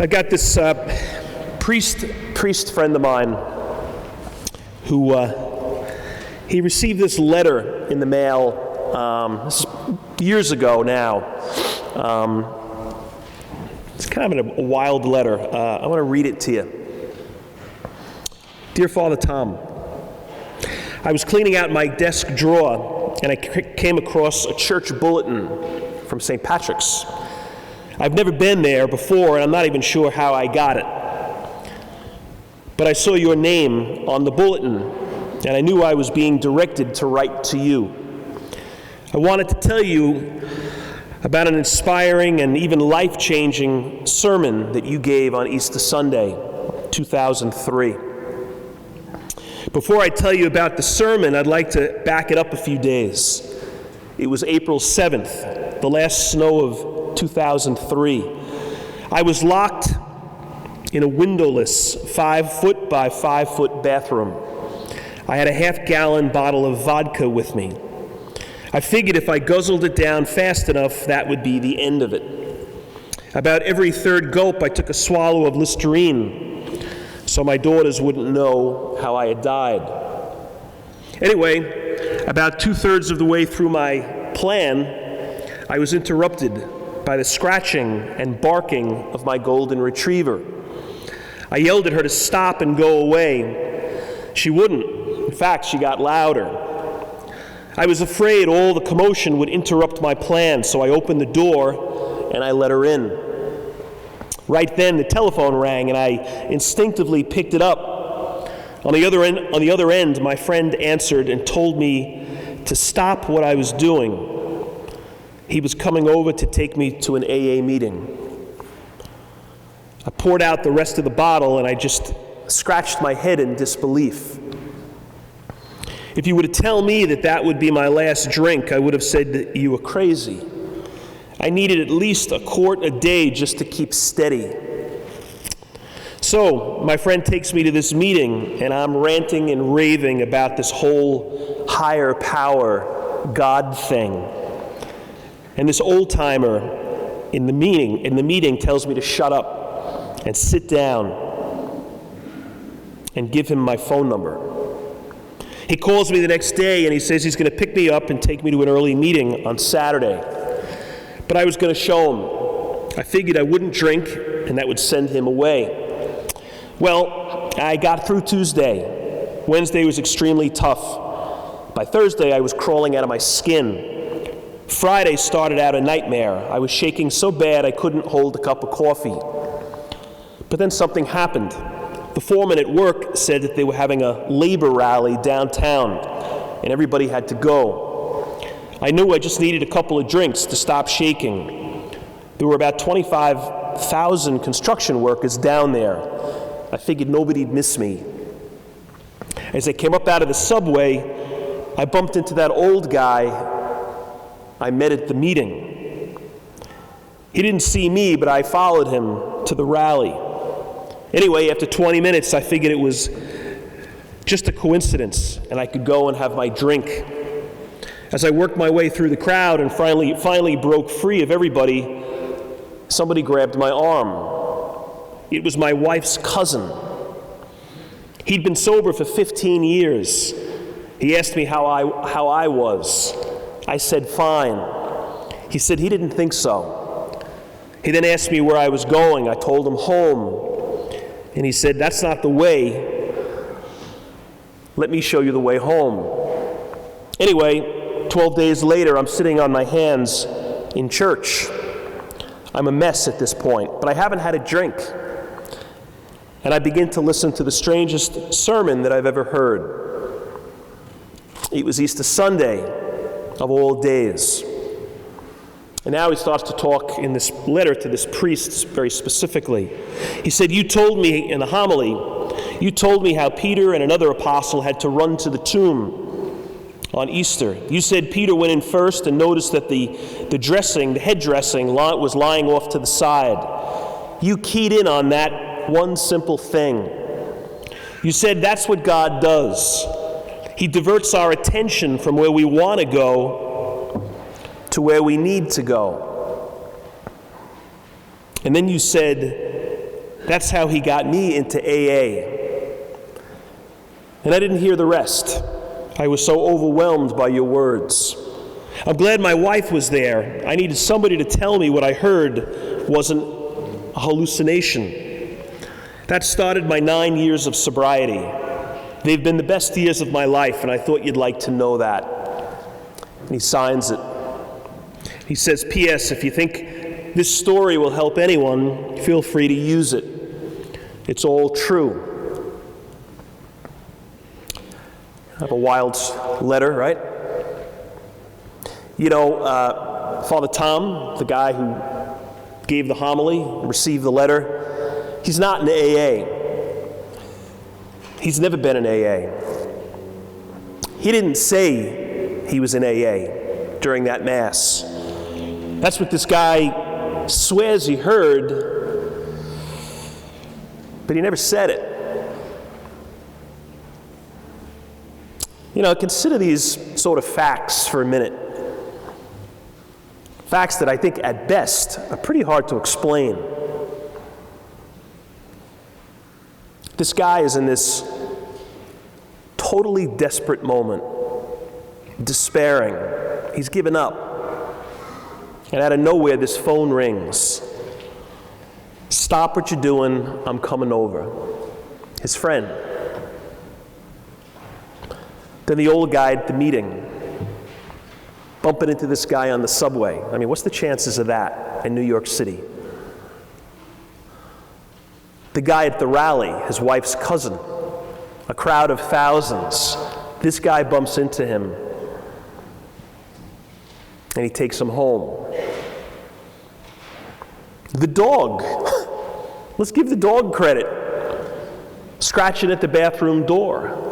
I got this priest friend of mine who he received this letter in the mail this is years ago now. It's kind of a wild letter. I want to read it to you. Dear Father Tom, I was cleaning out my desk drawer and I came across a church bulletin from St. Patrick's. I've never been there before, and I'm not even sure how I got it. But I saw your name on the bulletin, and I knew I was being directed to write to you. I wanted to tell you about an inspiring and even life-changing sermon that you gave on Easter Sunday, 2003. Before I tell you about the sermon, I'd like to back it up a few days. It was April 7th, the last snow of 2003. I was locked in a windowless 5-foot by 5-foot bathroom. I had a half-gallon bottle of vodka with me. I figured if I guzzled it down fast enough, that would be the end of it. About every third gulp, I took a swallow of Listerine so my daughters wouldn't know how I had died. Anyway, about 2/3 of the way through my plan, I was interrupted by the scratching and barking of my golden retriever. I yelled at her to stop and go away. She wouldn't. In fact, she got louder. I was afraid all the commotion would interrupt my plan, so I opened the door and I let her in. Right then, the telephone rang and I instinctively picked it up. On the other end, my friend answered and told me to stop what I was doing. He was coming over to take me to an AA meeting. I poured out the rest of the bottle and I just scratched my head in disbelief. If you were to tell me that that would be my last drink, I would have said that you were crazy. I needed at least a quart a day just to keep steady. So, my friend takes me to this meeting and I'm ranting and raving about this whole higher power God thing. And this old-timer in the meeting tells me to shut up and sit down and give him my phone number. He calls me the next day and he says he's going to pick me up and take me to an early meeting on Saturday. But I was going to show him. I figured I wouldn't drink and that would send him away. Well, I got through Tuesday. Wednesday was extremely tough. By Thursday, I was crawling out of my skin. Friday started out a nightmare. I was shaking so bad I couldn't hold a cup of coffee. But then something happened. The foreman at work said that they were having a labor rally downtown, and everybody had to go. I knew I just needed a couple of drinks to stop shaking. There were about 25,000 construction workers down there. I figured nobody'd miss me. As I came up out of the subway, I bumped into that old guy I met at the meeting. He didn't see me, but I followed him to the rally. Anyway, after 20 minutes, I figured it was just a coincidence, and I could go and have my drink. As I worked my way through the crowd and finally broke free of everybody, somebody grabbed my arm. It was my wife's cousin. He'd been sober for 15 years. He asked me how I was. I said, fine. He said he didn't think so. He then asked me where I was going. I told him home. And he said, that's not the way. Let me show you the way home. Anyway, 12 days later, I'm sitting on my hands in church. I'm a mess at this point, but I haven't had a drink. And I begin to listen to the strangest sermon that I've ever heard. It was Easter Sunday, of all days. And now he starts to talk in this letter to this priest very specifically. He said, you told me in the homily, you told me how Peter and another apostle had to run to the tomb on Easter. You said Peter went in first and noticed that the head dressing was lying off to the side. You keyed in on that one simple thing. You said that's what God does. He diverts our attention from where we want to go to where we need to go. And then you said, That's how he got me into AA. And I didn't hear the rest. I was so overwhelmed by your words. I'm glad my wife was there. I needed somebody to tell me what I heard wasn't a hallucination. That started my 9 years of sobriety. They've been the best years of my life, and I thought you'd like to know that. And he signs it. He says, P.S., if you think this story will help anyone, feel free to use it. It's all true. I have a wild letter, right? You know, Father Tom, the guy who gave the homily, received the letter, he's not in AA. He's never been in AA. He didn't say he was in AA during that Mass. That's what this guy swears he heard, but he never said it. You know, consider these sort of facts for a minute. Facts that I think at best are pretty hard to explain. This guy is in this totally desperate moment, despairing. He's given up. And out of nowhere, this phone rings. Stop what you're doing, I'm coming over. His friend. Then the old guy at the meeting, bumping into this guy on the subway. I mean, what's the chances of that in New York City? The guy at the rally, his wife's cousin, a crowd of thousands. This guy bumps into him, and he takes him home. The dog, let's give the dog credit, scratching at the bathroom door.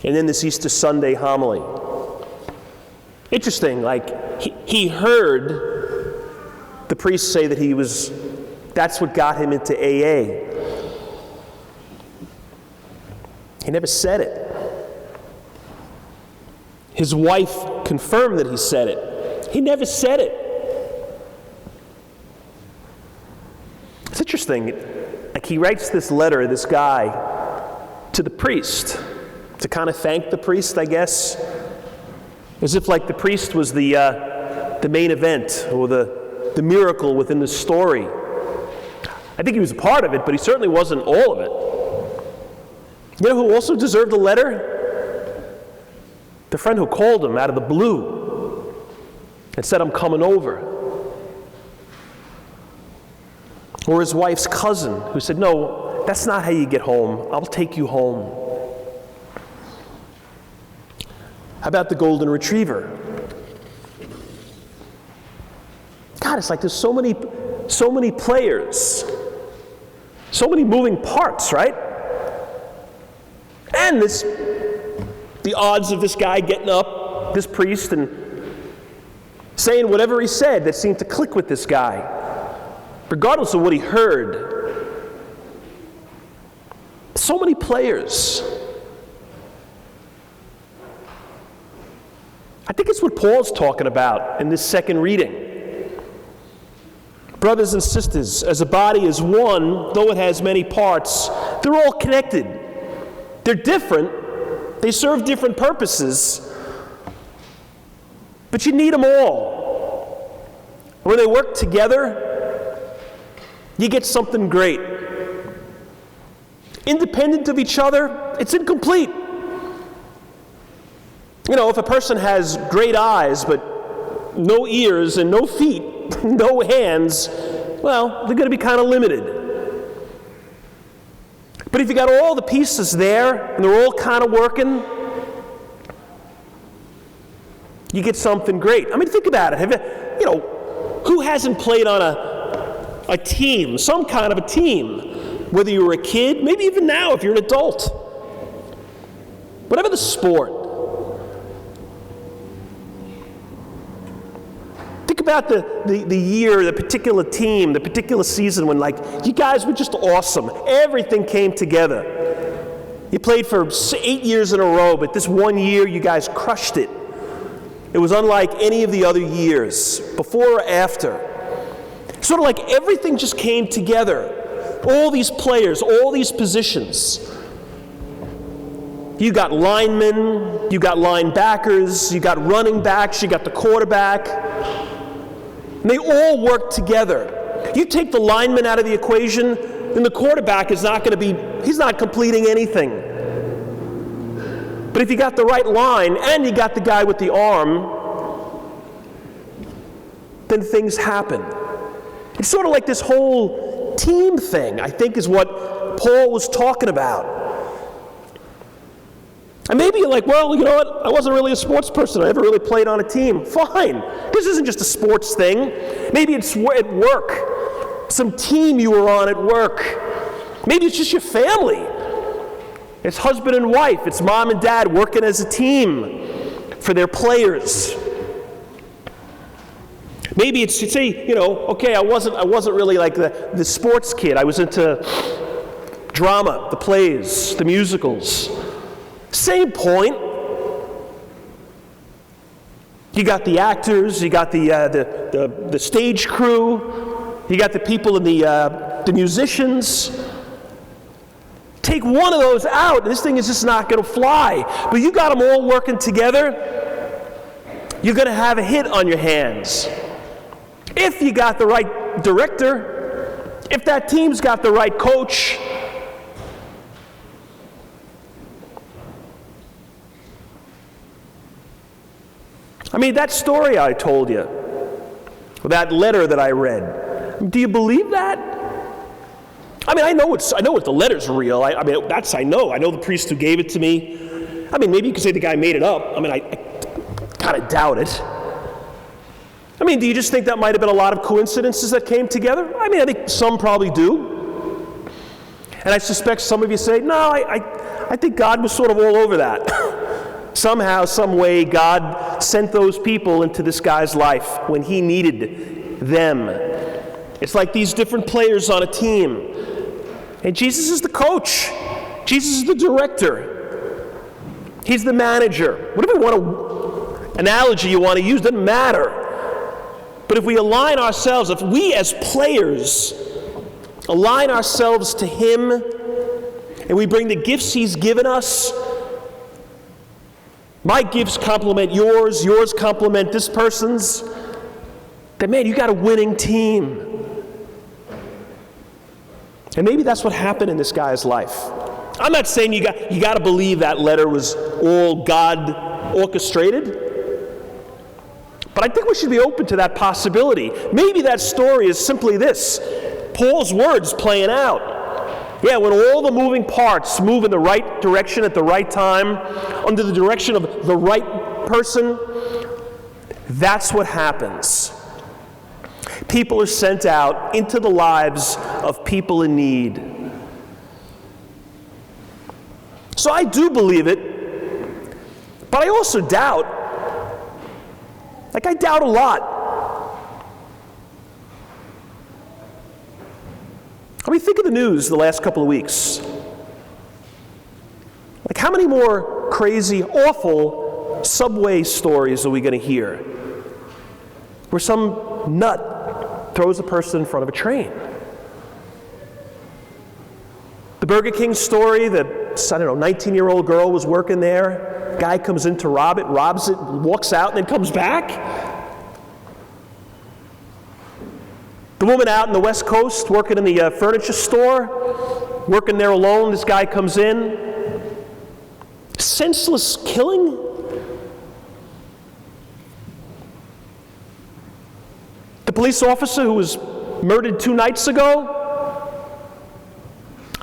And then this Easter Sunday homily. Interesting, like he heard the priest say that that's what got him into AA. He never said it. His wife confirmed that he said it. He never said it. It's interesting, like he writes this letter, this guy, to the priest, to kind of thank the priest, I guess, as if like the priest was the main event or the miracle within the story. I think he was a part of it, but he certainly wasn't all of it. You know who also deserved a letter? The friend who called him out of the blue and said, I'm coming over. Or his wife's cousin who said, no, that's not how you get home. I'll take you home. How about the golden retriever? God, it's like there's so many players, so many moving parts, right? And the odds of this guy getting up, this priest, and saying whatever he said that seemed to click with this guy, regardless of what he heard. So many players. I think it's what Paul's talking about in this second reading. Brothers and sisters, as a body is one, though it has many parts, they're all connected. They're different. They serve different purposes. But you need them all. When they work together, you get something great. Independent of each other, it's incomplete. You know, if a person has great eyes but no ears and no feet, no hands, well, they're going to be kind of limited. But if you got all the pieces there and they're all kind of working, you get something great. I mean, think about it. You know, who hasn't played on a team, some kind of a team? Whether you were a kid, maybe even now if you're an adult. Whatever the sport. Think about the year, the particular team, the particular season when, like, you guys were just awesome. Everything came together. You played for 8 years in a row, but this one year you guys crushed it. It was unlike any of the other years, before or after. Sort of like everything just came together. All these players, all these positions. You got linemen, you got linebackers, you got running backs, you got the quarterback. And they all work together. You take the lineman out of the equation, and the quarterback is not going to be, he's not completing anything. But if you got the right line and you got the guy with the arm, then things happen. It's sort of like this whole team thing, I think, is what Paul was talking about. And maybe you're like, well, you know what? I wasn't really a sports person. I never really played on a team. Fine. This isn't just a sports thing. Maybe it's at work. Some team you were on at work. Maybe it's just your family. It's husband and wife. It's mom and dad working as a team for their players. Maybe it's, you say, you know, okay, I wasn't really like the sports kid. I was into drama, the plays, the musicals. Same point. You got the actors, you got the stage crew, you got the people in the musicians. Take one of those out, and this thing is just not going to fly. But you got them all working together, you're going to have a hit on your hands. If you got the right director, if that team's got the right coach. I mean, that story I told you, that letter that I read, do you believe that? I mean, I know the letter's real. I know the priest who gave it to me. I mean, maybe you could say the guy made it up. I mean, I kind of doubt it. I mean, do you just think that might have been a lot of coincidences that came together? I mean, I think some probably do. And I suspect some of you say, no, I think God was sort of all over that. Somehow, some way, God sent those people into this guy's life when he needed them. It's like these different players on a team. And Jesus is the coach. Jesus is the director. He's the manager. Whatever analogy you want to use, doesn't matter. But if we align ourselves, if we as players align ourselves to Him, and we bring the gifts He's given us, my gifts complement yours, yours complement this person's, then man, you got a winning team. And maybe that's what happened in this guy's life. I'm not saying you got to believe that letter was all God orchestrated. But I think we should be open to that possibility. Maybe that story is simply this: Paul's words playing out. Yeah, when all the moving parts move in the right direction at the right time, under the direction of the right person, that's what happens. People are sent out into the lives of people in need. So I do believe it, but I also doubt. Like, I doubt a lot. I mean, think of the news the last couple of weeks. Like, how many more crazy, awful subway stories are we going to hear? Where some nut throws a person in front of a train. The Burger King story, the 19-year-old girl was working there. Guy comes in to rob it, robs it, walks out, and then comes back. The woman out in the West Coast working in the furniture store, working there alone, this guy comes in. Senseless killing? The police officer who was murdered 2 nights ago.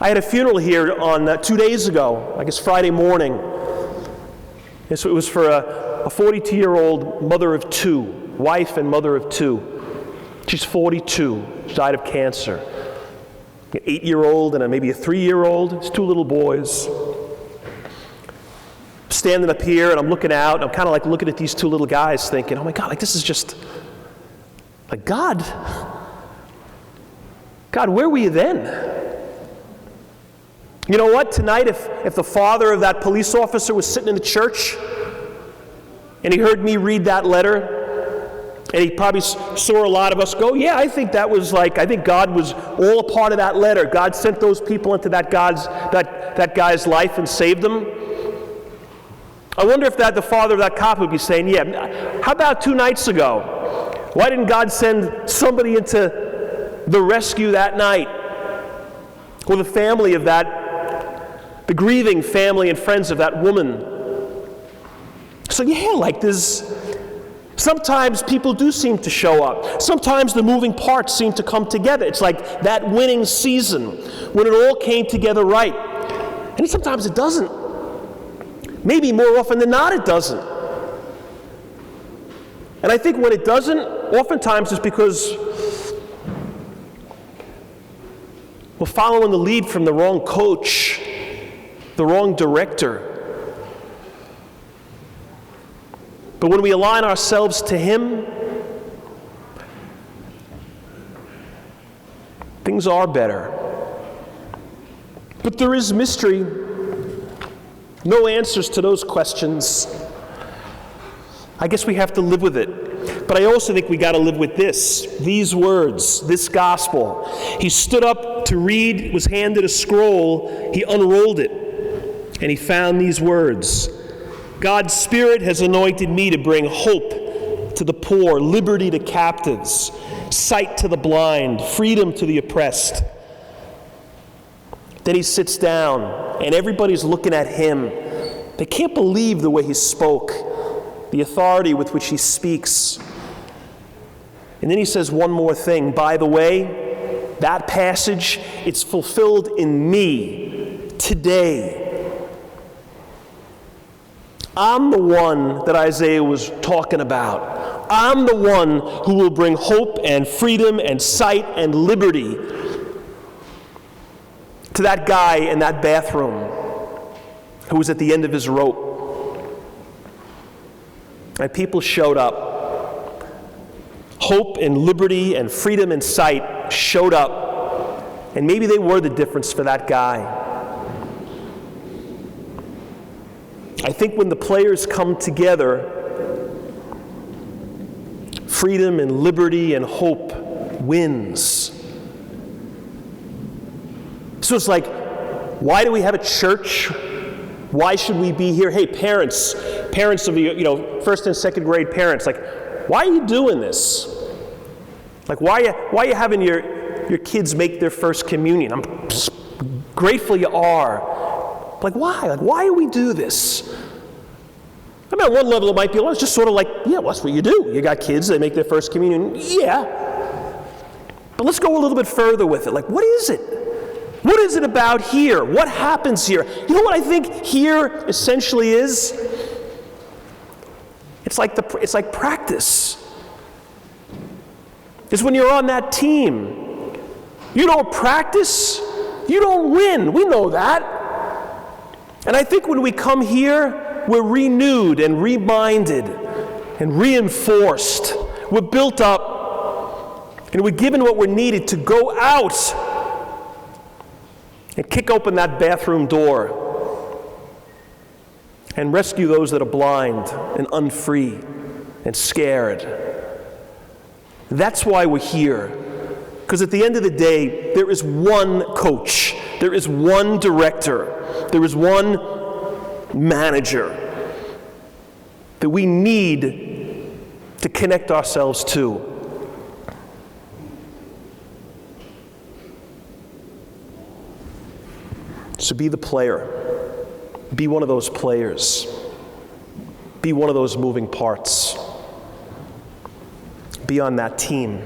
I had a funeral here on 2 days ago, I guess Friday morning. It was for a 42-year-old mother of two, wife and mother of two. She's 42. She died of cancer. An 8-year-old and maybe a 3-year-old. It's 2 little boys. Standing up here, and I'm looking out, and I'm kind of like looking at these 2 little guys thinking, oh my God, like this is just, like God, where were you then? You know what? Tonight, if the father of that police officer was sitting in the church and he heard me read that letter, And he probably saw a lot of us go, yeah, I think God was all a part of that letter. God sent those people into that guy's life and saved them. I wonder if the father of that cop would be saying, yeah, how about 2 nights ago? Why didn't God send somebody into the rescue that night? Or the family of the grieving family and friends of that woman. So yeah, sometimes people do seem to show up. Sometimes the moving parts seem to come together. It's like that winning season when it all came together right. And sometimes it doesn't. Maybe more often than not it doesn't. And I think when it doesn't, oftentimes it's because we're following the lead from the wrong coach, the wrong director. But when we align ourselves to Him, things are better. But there is mystery, no answers to those questions. I guess we have to live with it. But I also think we got to live with these words, this gospel. He stood up to read, was handed a scroll, he unrolled it, and he found these words. God's Spirit has anointed me to bring hope to the poor, liberty to captives, sight to the blind, freedom to the oppressed. Then he sits down, and everybody's looking at him. They can't believe the way he spoke, the authority with which he speaks. And then he says one more thing. By the way, that passage, it's fulfilled in me today. I'm the one that Isaiah was talking about. I'm the one who will bring hope and freedom and sight and liberty to that guy in that bathroom who was at the end of his rope. And people showed up. Hope and liberty and freedom and sight showed up. And maybe they were the difference for that guy. I think when the players come together, freedom and liberty and hope wins. So it's like, why do we have a church? Why should we be here? Hey, parents of the, first and second grade parents, why are you doing this? Why are you having your kids make their first communion? I'm grateful you are. Why? Why do we do this? I mean, on one level it might be, it's just sort of well, that's what you do. You got kids, they make their first communion. Yeah. But let's go a little bit further with it. What is it? What is it about here? What happens here? You know what I think here essentially is? It's like practice. It's when you're on that team. You don't practice, you don't win. We know that. And I think when we come here, we're renewed and reminded and reinforced. We're built up and we're given what we're needed to go out and kick open that bathroom door and rescue those that are blind and unfree and scared. That's why we're here. Because at the end of the day, there is one coach, there is one director, there is one manager that we need to connect ourselves to. So be the player. Be one of those players. Be one of those moving parts. Be on that team.